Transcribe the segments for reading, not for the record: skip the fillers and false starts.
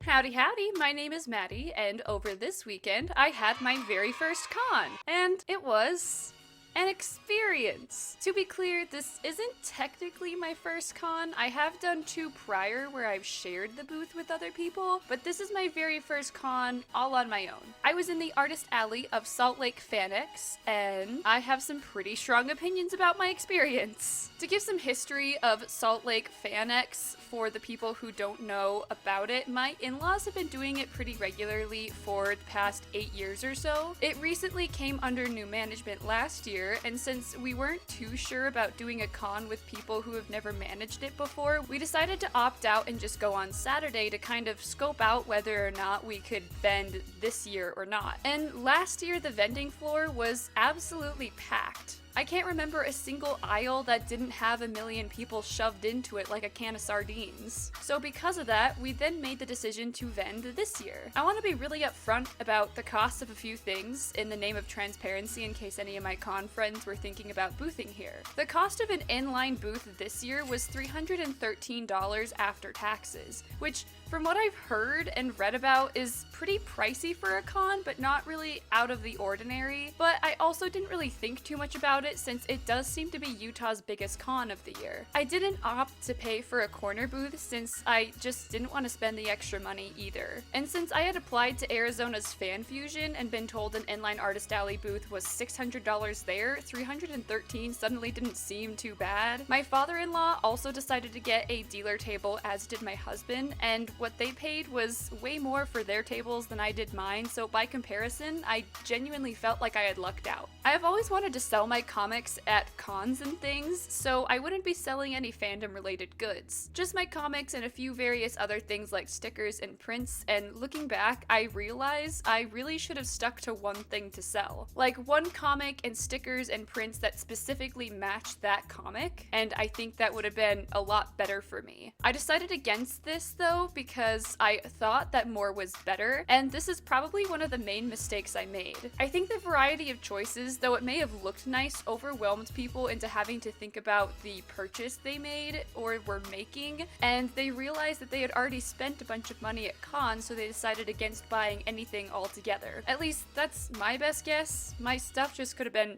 Howdy howdy, my name is Maddie, and over this weekend I had my very first con, and it was an experience. To be clear, this isn't technically my first con. I have done two prior where I've shared the booth with other people, but this is my very first con all on my own. I was in the Artist Alley of Salt Lake FanX, and I have some pretty strong opinions about my experience. To give some history of Salt Lake FanX for the people who don't know about it, my in-laws have been doing it pretty regularly for the past 8 years or so. It recently came under new management last year, and since we weren't too sure about doing a con with people who have never managed it before, we decided to opt out and just go on Saturday to kind of scope out whether or not we could vend this year or not. And last year the vending floor was absolutely packed. I can't remember a single aisle that didn't have a million people shoved into it like a can of sardines. So because of that, we then made the decision to vend this year. I want to be really upfront about the cost of a few things in the name of transparency in case any of my con friends were thinking about boothing here. The cost of an inline booth this year was $313 after taxes, which from what I've heard and read about is pretty pricey for a con, but not really out of the ordinary. But I also didn't really think too much about it since it does seem to be Utah's biggest con of the year. I didn't opt to pay for a corner booth since I just didn't want to spend the extra money either. And since I had applied to Arizona's Fan Fusion and been told an inline Artist Alley booth was $600 there, $313 suddenly didn't seem too bad. My father-in-law also decided to get a dealer table, as did my husband, and what they paid was way more for their tables than I did mine, so by comparison, I genuinely felt like I had lucked out. I have always wanted to sell my comics at cons and things, so I wouldn't be selling any fandom related goods. Just my comics and a few various other things like stickers and prints, and looking back, I realize I really should have stuck to one thing to sell. Like one comic and stickers and prints that specifically matched that comic, and I think that would have been a lot better for me. I decided against this though because I thought that more was better, and this is probably one of the main mistakes I made. I think the variety of choices, though it may have looked nice, overwhelmed people into having to think about the purchase they made or were making, and they realized that they had already spent a bunch of money at cons, so they decided against buying anything altogether. At least that's my best guess. My stuff just could have been,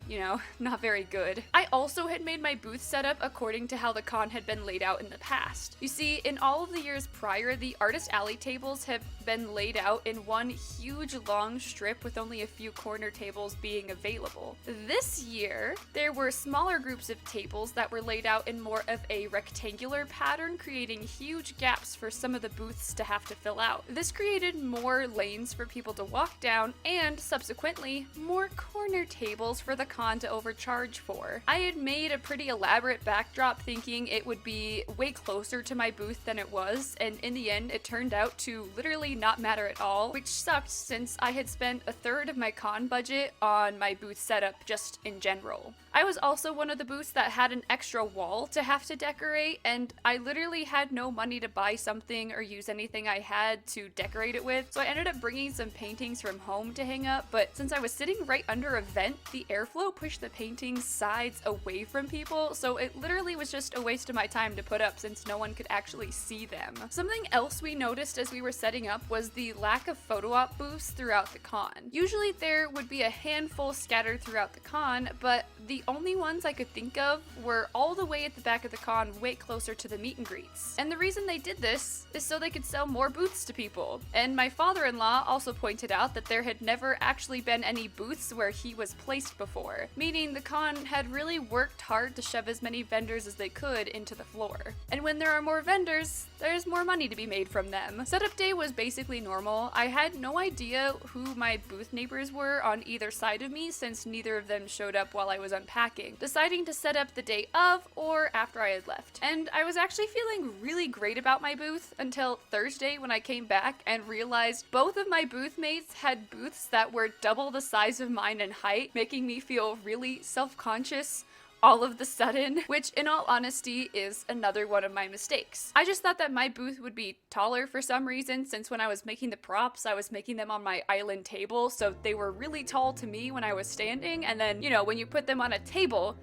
not very good. I also had made my booth setup according to how the con had been laid out in the past. You see, in all of the years prior, the Artist Alley tables have been laid out in one huge long strip with only a few corner tables being available. This year, there were smaller groups of tables that were laid out in more of a rectangular pattern, creating huge gaps for some of the booths to have to fill out. This created more lanes for people to walk down, and subsequently, more corner tables for the con to overcharge for. I had made a pretty elaborate backdrop thinking it would be way closer to my booth than it was, and in the end, it turned out to literally not matter at all, which sucked since I had spent a third of my con budget on my booth setup just in general. I was also one of the booths that had an extra wall to have to decorate, and I literally had no money to buy something or use anything I had to decorate it with, so I ended up bringing some paintings from home to hang up, but since I was sitting right under a vent, the airflow pushed the painting's sides away from people, so it literally was just a waste of my time to put up since no one could actually see them. Something else we noticed as we were setting up was the lack of photo op booths throughout the con. Usually there would be a handful scattered throughout the con, but the only ones I could think of were all the way at the back of the con, way closer to the meet and greets. And the reason they did this is so they could sell more booths to people. And my father-in-law also pointed out that there had never actually been any booths where he was placed before, meaning the con had really worked hard to shove as many vendors as they could into the floor. And when there are more vendors, there's more money to be made from them. Setup day was basically normal. I had no idea who my booth neighbors were on either side of me since neither of them showed up while I was unpacking, deciding to set up the day of or after I had left. And I was actually feeling really great about my booth until Thursday when I came back and realized both of my booth mates had booths that were double the size of mine in height, making me feel really self-conscious all of the sudden, which in all honesty is another one of my mistakes. I just thought that my booth would be taller for some reason, since when I was making the props, I was making them on my island table, so they were really tall to me when I was standing, and then, when you put them on a table,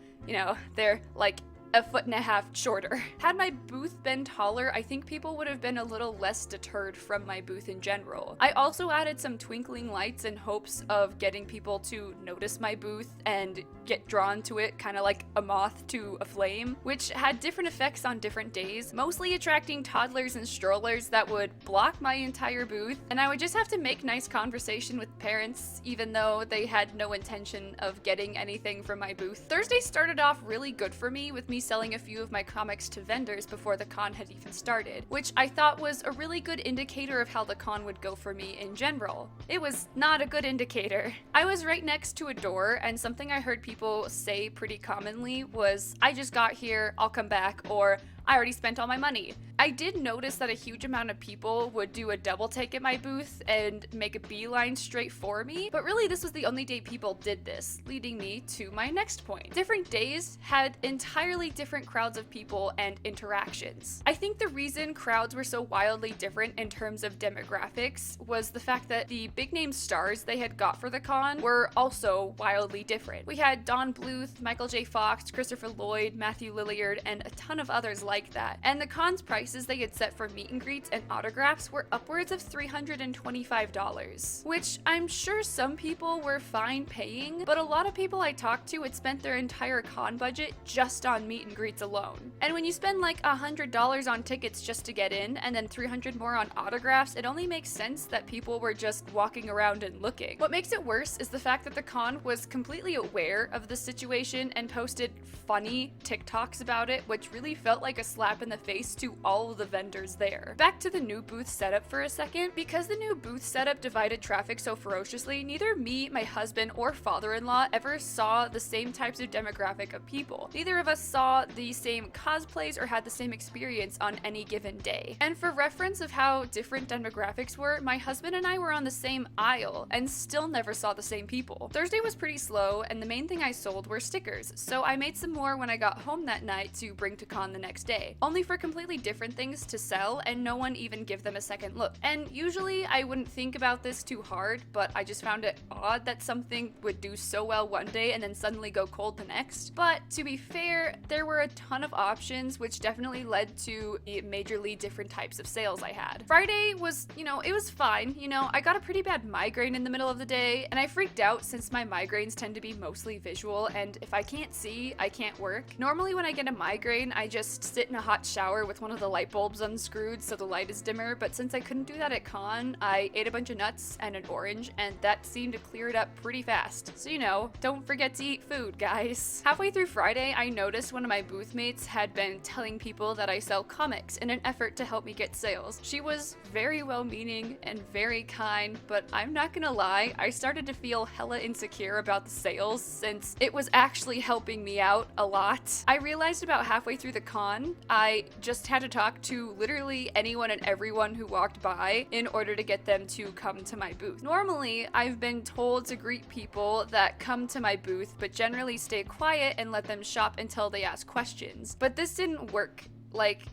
they're like a foot and a half shorter. Had my booth been taller, I think people would have been a little less deterred from my booth in general. I also added some twinkling lights in hopes of getting people to notice my booth and get drawn to it, kind of like a moth to a flame, which had different effects on different days, mostly attracting toddlers and strollers that would block my entire booth, and I would just have to make nice conversation with parents even though they had no intention of getting anything from my booth. Thursday started off really good for me, with me selling a few of my comics to vendors before the con had even started, which I thought was a really good indicator of how the con would go for me in general. It was not a good indicator. I was right next to a door, and something I heard people say pretty commonly was, "I just got here, I'll come back," or "I already spent all my money." I did notice that a huge amount of people would do a double take at my booth and make a beeline straight for me, but really this was the only day people did this, leading me to my next point. Different days had entirely different crowds of people and interactions. I think the reason crowds were so wildly different in terms of demographics was the fact that the big name stars they had got for the con were also wildly different. We had Don Bluth, Michael J. Fox, Christopher Lloyd, Matthew Lillard, and a ton of others like that. And the con's prices they had set for meet and greets and autographs were upwards of $325, which I'm sure some people were fine paying, but a lot of people I talked to had spent their entire con budget just on meet and greets alone. And when you spend like $100 on tickets just to get in and then $300 more on autographs, it only makes sense that people were just walking around and looking. What makes it worse is the fact that the con was completely aware of the situation and posted funny TikToks about it, which really felt like a slap in the face to all of the vendors there. Back to the new booth setup for a second. Because the new booth setup divided traffic so ferociously, neither me, my husband, or father-in-law ever saw the same types of demographic of people. Neither of us saw the same cosplays or had the same experience on any given day. And for reference of how different demographics were, my husband and I were on the same aisle and still never saw the same people. Thursday was pretty slow, and the main thing I sold were stickers, so I made some more when I got home that night to bring to con the next day, only for completely different things to sell and no one even give them a second look. And usually I wouldn't think about this too hard, but I just found it odd that something would do so well one day and then suddenly go cold the next. But to be fair, there were a ton of options, which definitely led to majorly different types of sales I had. Friday was, it was fine. I got a pretty bad migraine in the middle of the day, and I freaked out since my migraines tend to be mostly visual, and if I can't see, I can't work. Normally when I get a migraine, I just sit in a hot shower with one of the light bulbs unscrewed so the light is dimmer, but since I couldn't do that at con, I ate a bunch of nuts and an orange, and that seemed to clear it up pretty fast. So don't forget to eat food, guys. Halfway through Friday, I noticed one of my booth mates had been telling people that I sell comics in an effort to help me get sales. She was very well-meaning and very kind, but I'm not gonna lie, I started to feel hella insecure about the sales since it was actually helping me out a lot. I realized about halfway through the con, I just had to talk to literally anyone and everyone who walked by in order to get them to come to my booth. Normally, I've been told to greet people that come to my booth, but generally stay quiet and let them shop until they ask questions. But this didn't work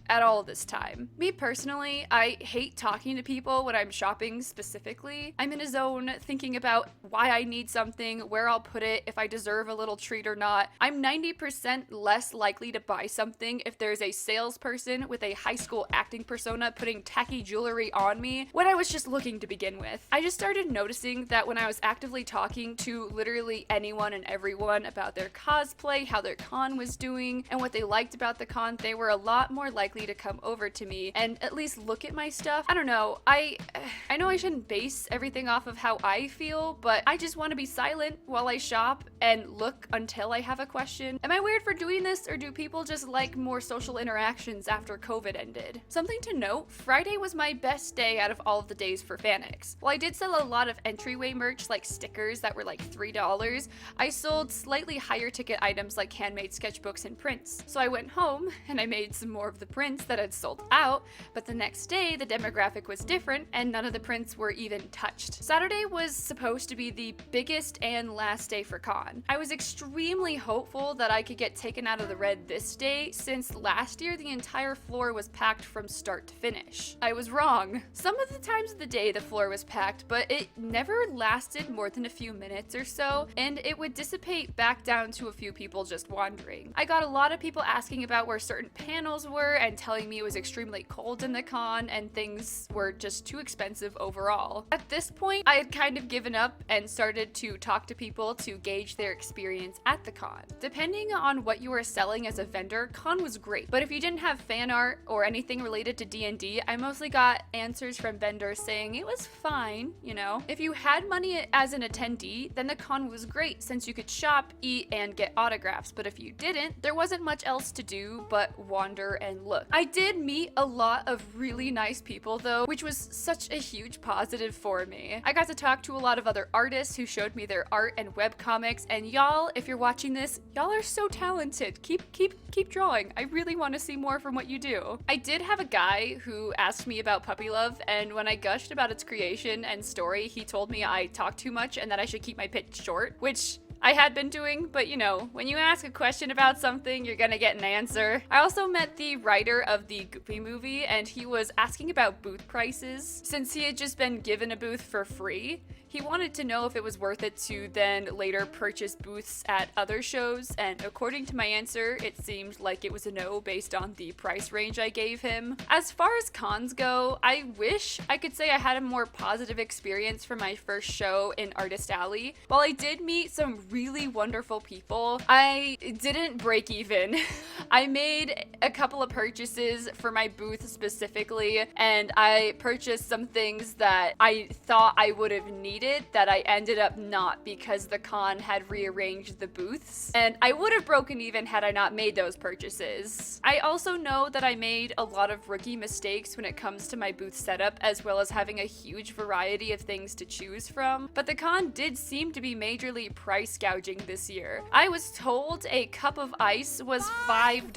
at all this time. Me personally, I hate talking to people when I'm shopping specifically. I'm in a zone thinking about why I need something, where I'll put it, if I deserve a little treat or not. I'm 90% less likely to buy something if there's a salesperson with a high school acting persona putting tacky jewelry on me when I was just looking to begin with. I just started noticing that when I was actively talking to literally anyone and everyone about their cosplay, how their con was doing, and what they liked about the con, they were a lot more likely to come over to me and at least look at my stuff. I don't know, I know I shouldn't base everything off of how I feel, but I just want to be silent while I shop and look until I have a question. Am I weird for doing this, or do people just like more social interactions after COVID ended? Something to note, Friday was my best day out of all of the days for Fanix. While I did sell a lot of entryway merch like stickers that were like $3, I sold slightly higher ticket items like handmade sketchbooks and prints. So I went home and I made some more of the prints that had sold out, but the next day the demographic was different and none of the prints were even touched. Saturday was supposed to be the biggest and last day for con. I was extremely hopeful that I could get taken out of the red this day, since last year the entire floor was packed from start to finish. I was wrong. Some of the times of the day the floor was packed, but it never lasted more than a few minutes or so, and it would dissipate back down to a few people just wandering. I got a lot of people asking about where certain panels were and telling me it was extremely cold in the con and things were just too expensive overall. At this point, I had kind of given up and started to talk to people to gauge their experience at the con. Depending on what you were selling as a vendor, con was great, but if you didn't have fan art or anything related to D&D, I mostly got answers from vendors saying it was fine, you know. If you had money as an attendee, then the con was great since you could shop, eat, and get autographs, but if you didn't, there wasn't much else to do but wander and look. I did meet a lot of really nice people though, which was such a huge positive for me. I got to talk to a lot of other artists who showed me their art and webcomics, and y'all, if you're watching this, y'all are so talented. Keep drawing. I really want to see more from what you do. I did have a guy who asked me about Puppy Love, and when I gushed about its creation and story, he told me I talk too much and that I should keep my pitch short, which I had been doing, but you know, when you ask a question about something, you're gonna get an answer. I also met the writer of the Goofy movie, and he was asking about booth prices. Since he had just been given a booth for free, he wanted to know if it was worth it to then later purchase booths at other shows, and according to my answer, it seemed like it was a no based on the price range I gave him. As far as cons go, I wish I could say I had a more positive experience from my first show in Artist Alley. While I did meet some really wonderful people, I didn't break even. I made a couple of purchases for my booth specifically, and I purchased some things that I thought I would have needed that I ended up not, because the con had rearranged the booths, and I would have broken even had I not made those purchases. I also know that I made a lot of rookie mistakes when it comes to my booth setup, as well as having a huge variety of things to choose from, but the con did seem to be majorly price gouging this year. I was told a cup of ice was $5.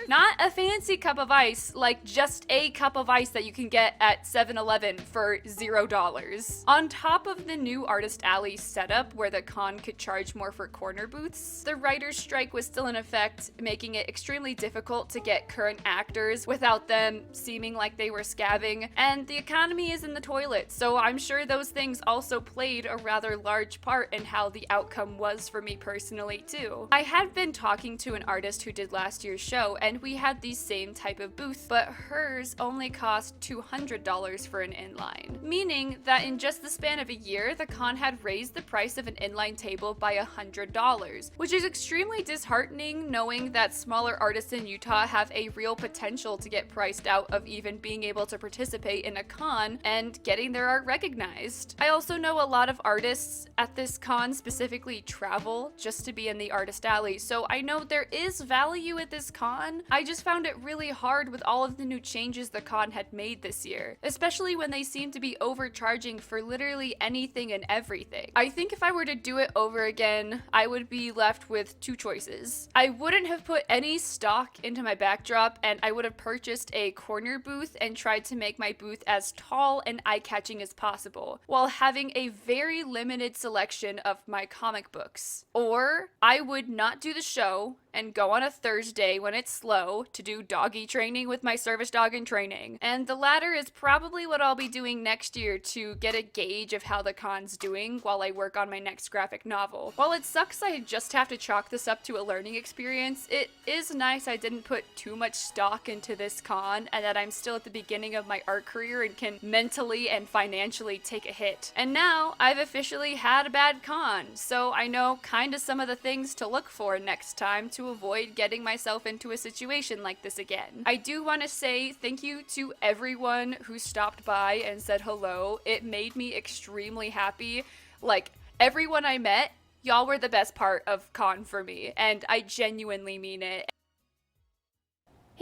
Not a fancy cup of ice, like just a cup of ice that you can get at 7-Eleven for $0. On top of the new Artist Alley setup, where the con could charge more for corner booths, the writer's strike was still in effect, making it extremely difficult to get current actors without them seeming like they were scabbing, and the economy is in the toilet, so I'm sure those things also played a rather large part in how the outcome was for me personally too. I had been talking to an artist who did last year's show, and we had the same type of booth, but hers only cost $200 for an inline, meaning that in just the span of a year, the con had raised the price of an inline table by $100, which is extremely disheartening knowing that smaller artists in Utah have a real potential to get priced out of even being able to participate in a con and getting their art recognized. I also know a lot of artists at this con specifically travel just to be in the Artist Alley, so I know there is value at this con. I just found it really hard with all of the new changes the con had made this year, especially when they seem to be overcharging for literally anything and everything. I think if I were to do it over again, I would be left with two choices. I wouldn't have put any stock into my backdrop, and I would have purchased a corner booth and tried to make my booth as tall and eye-catching as possible, while having a very limited selection of my comic books. Or I would not do the show and go on a Thursday when it's slow to do doggy training with my service dog in training. And the latter is probably what I'll be doing next year to get a gauge of how the con's doing while I work on my next graphic novel. While it sucks I just have to chalk this up to a learning experience, it is nice I didn't put too much stock into this con and that I'm still at the beginning of my art career and can mentally and financially take a hit. And now I've officially had a bad con, so I know kinda some of the things to look for next time to avoid getting myself into a situation like this again. I do want to say thank you to everyone who stopped by and said hello. It made me extremely happy. Like, everyone I met, y'all were the best part of con for me, and I genuinely mean it.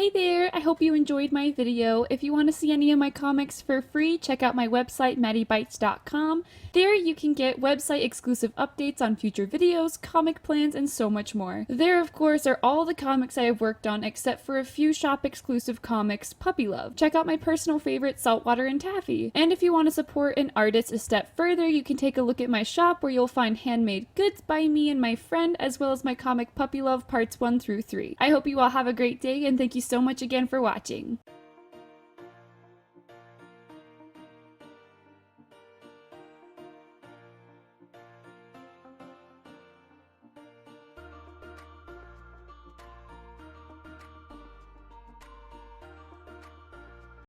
Hey there, I hope you enjoyed my video. If you want to see any of my comics for free, check out my website, mattybites.com. There you can get website exclusive updates on future videos, comic plans, and so much more. There, of course, are all the comics I have worked on except for a few shop exclusive comics, Puppy Love. Check out my personal favorite, Saltwater and Taffy. And if you want to support an artist a step further, you can take a look at my shop where you'll find handmade goods by me and my friend, as well as my comic Puppy Love parts 1 through 3. I hope you all have a great day, and thank you so much again for watching.